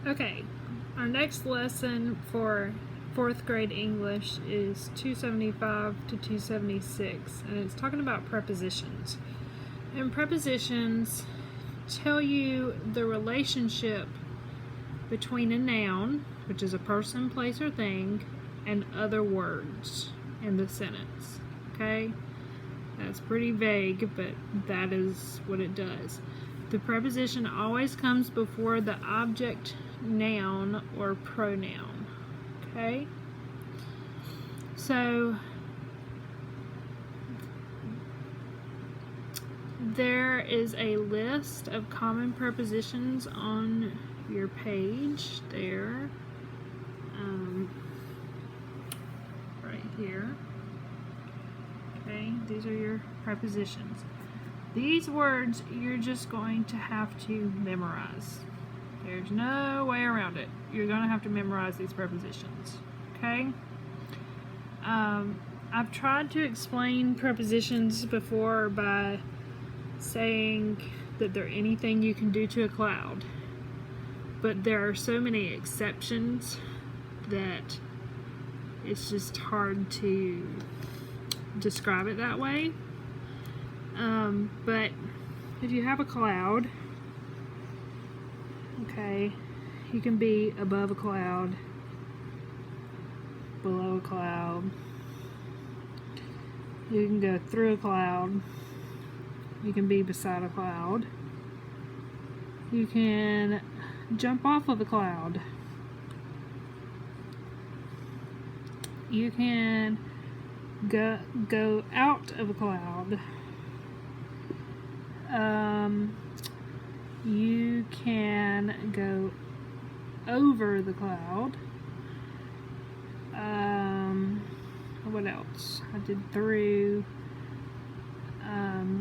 Okay, our next lesson for 4th grade English is 275 to 276, and it's talking about prepositions. And prepositions tell you the relationship between a noun, which is a person, place, or thing, and other words in the sentence. Okay? That's pretty vague, but that is what it does. The preposition always comes before the object, noun, or pronoun. Okay? So, there is a list of common prepositions on your page there. Right here. Okay, these are your prepositions. These words you're just going to have to memorize. There's no way around it. You're going to have to memorize these prepositions. Okay? I've tried to explain prepositions before by saying that they're anything you can do to a cloud. But there are so many exceptions that it's just hard to describe it that way. But if you have a cloud, okay, you can be above a cloud, below a cloud, you can go through a cloud, you can be beside a cloud, you can jump off of a cloud, you can go out of a cloud, you can go over the cloud, what else? I did through,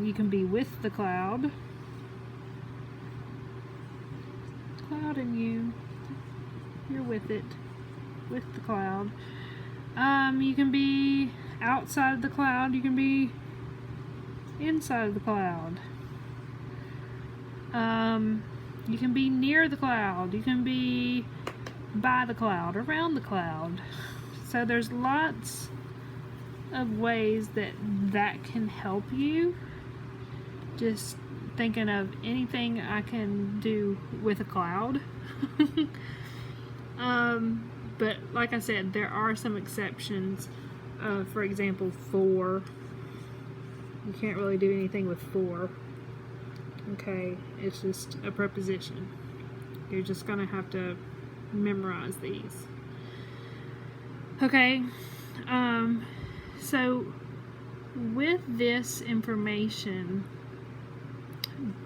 you can be with the cloud, cloud and you're with it, with the cloud. You can be outside of the cloud, you can be inside of the cloud. You can be near the cloud, you can be by the cloud, around the cloud. So there's lots of ways that can help you. Just thinking of anything I can do with a cloud. But like I said, there are some exceptions. For example, for. You can't really do anything with for. Okay, it's just a preposition. You're just gonna have to memorize these. Okay, so with this information,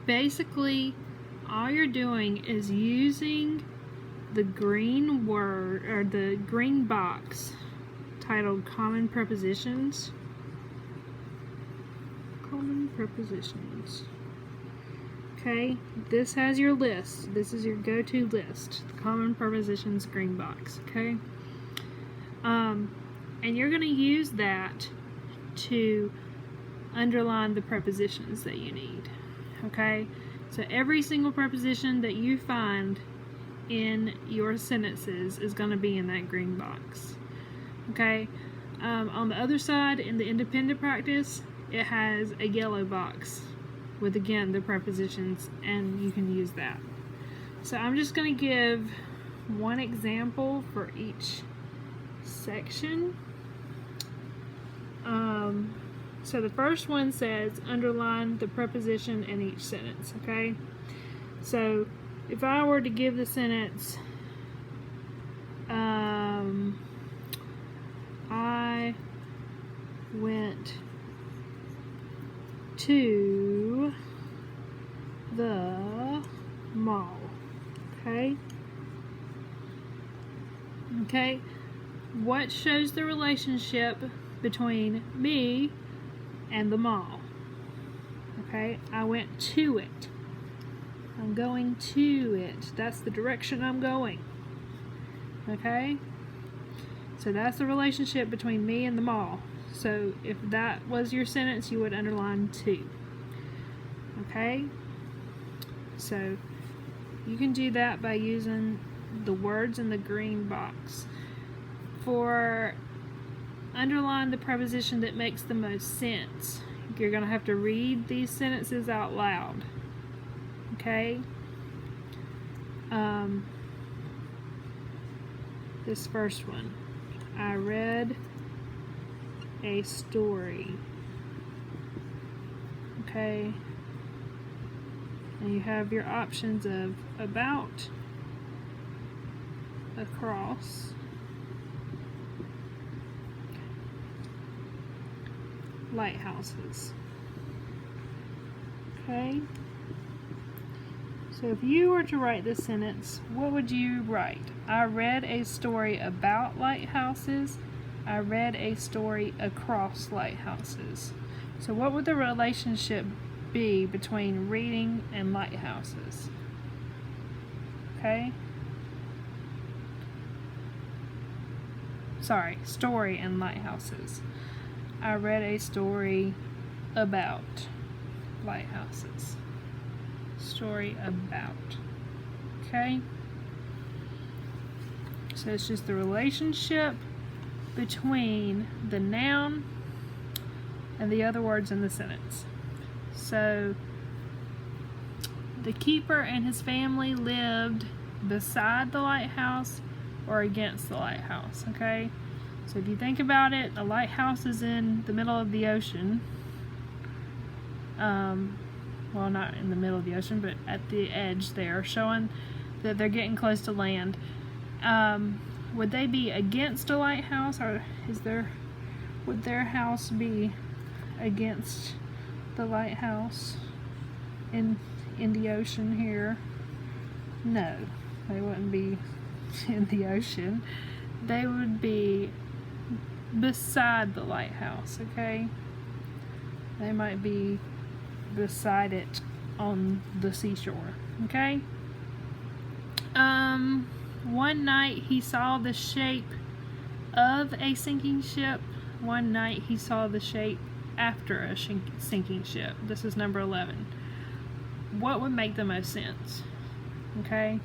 basically all you're doing is using the green word, or the green box titled Common Prepositions. Common Prepositions. Okay, this has your list. This is your go-to list. The Common Prepositions green box. Okay, and you're going to use that to underline the prepositions that you need. Okay, so every single preposition that you find in your sentences is going to be in that green box. Okay, on the other side, in the independent practice, it has a yellow box with, again, the prepositions, and you can use that. So I'm just going to give one example for each section. So the first one says underline the preposition in each sentence. Okay, so if I were to give the sentence, I went to the mall. Okay. Okay. What shows the relationship between me and the mall? Okay. I went to it. I'm going to it. That's the direction I'm going. Okay. So that's the relationship between me and the mall. So if that was your sentence, you would underline to. Okay? So you can do that by using the words in the green box. For underline the preposition that makes the most sense. You're going to have to read these sentences out loud. Okay? This first one. I read a story. Okay? And you have your options of about, across, lighthouses. Okay? So if you were to write this sentence, what would you write? I read a story about lighthouses. I read a story across lighthouses. So what would the relationship be between reading and lighthouses? Okay? Sorry, story and lighthouses. I read a story about lighthouses. Story about. Okay? So it's just the relationship between the noun and the other words in the sentence. So the keeper and his family lived beside the lighthouse or against the lighthouse. Okay? So if you think about it, a lighthouse is in the middle of the ocean. Well, not in the middle of the ocean, but at the edge there, showing that they're getting close to land. Would they be against a lighthouse, or would their house be against the lighthouse in the ocean here? No, they wouldn't be in the ocean. They would be beside the lighthouse, okay? They might be beside it on the seashore, okay? One night he saw the shape of a sinking ship. One night he saw the shape after a sinking ship. This is number 11. What would make the most sense? Okay?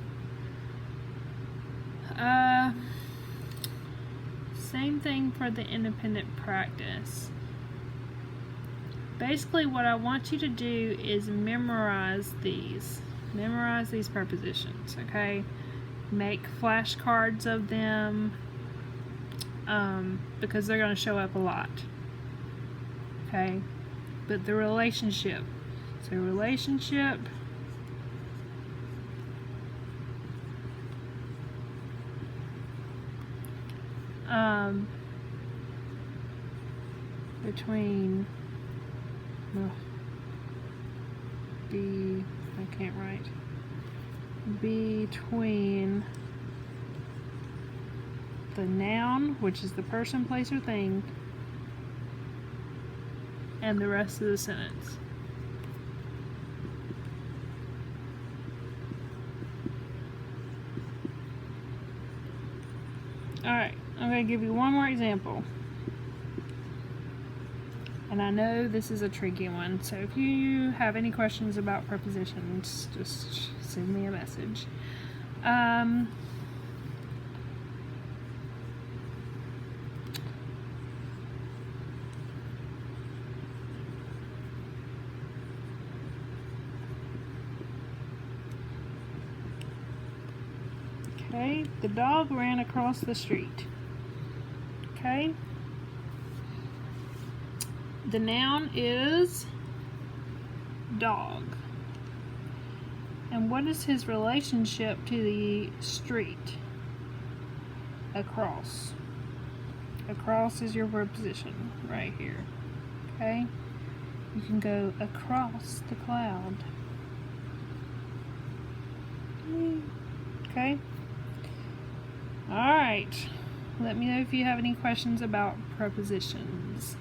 Same thing for the independent practice. Basically, what I want you to do is memorize these. Memorize these prepositions, okay? Make flashcards of them, because they're going to show up a lot. Okay? But the relationship. So relationship between I can't write. Between the noun, which is the person, place, or thing, and the rest of the sentence. Alright, I'm going to give you one more example. And I know this is a tricky one, so if you have any questions about prepositions, just send me a message. Okay, the dog ran across the street. Okay. The noun is dog. And what is his relationship to the street? Across. Across is your preposition right here. Okay? You can go across the cloud. Okay? Alright. Let me know if you have any questions about prepositions.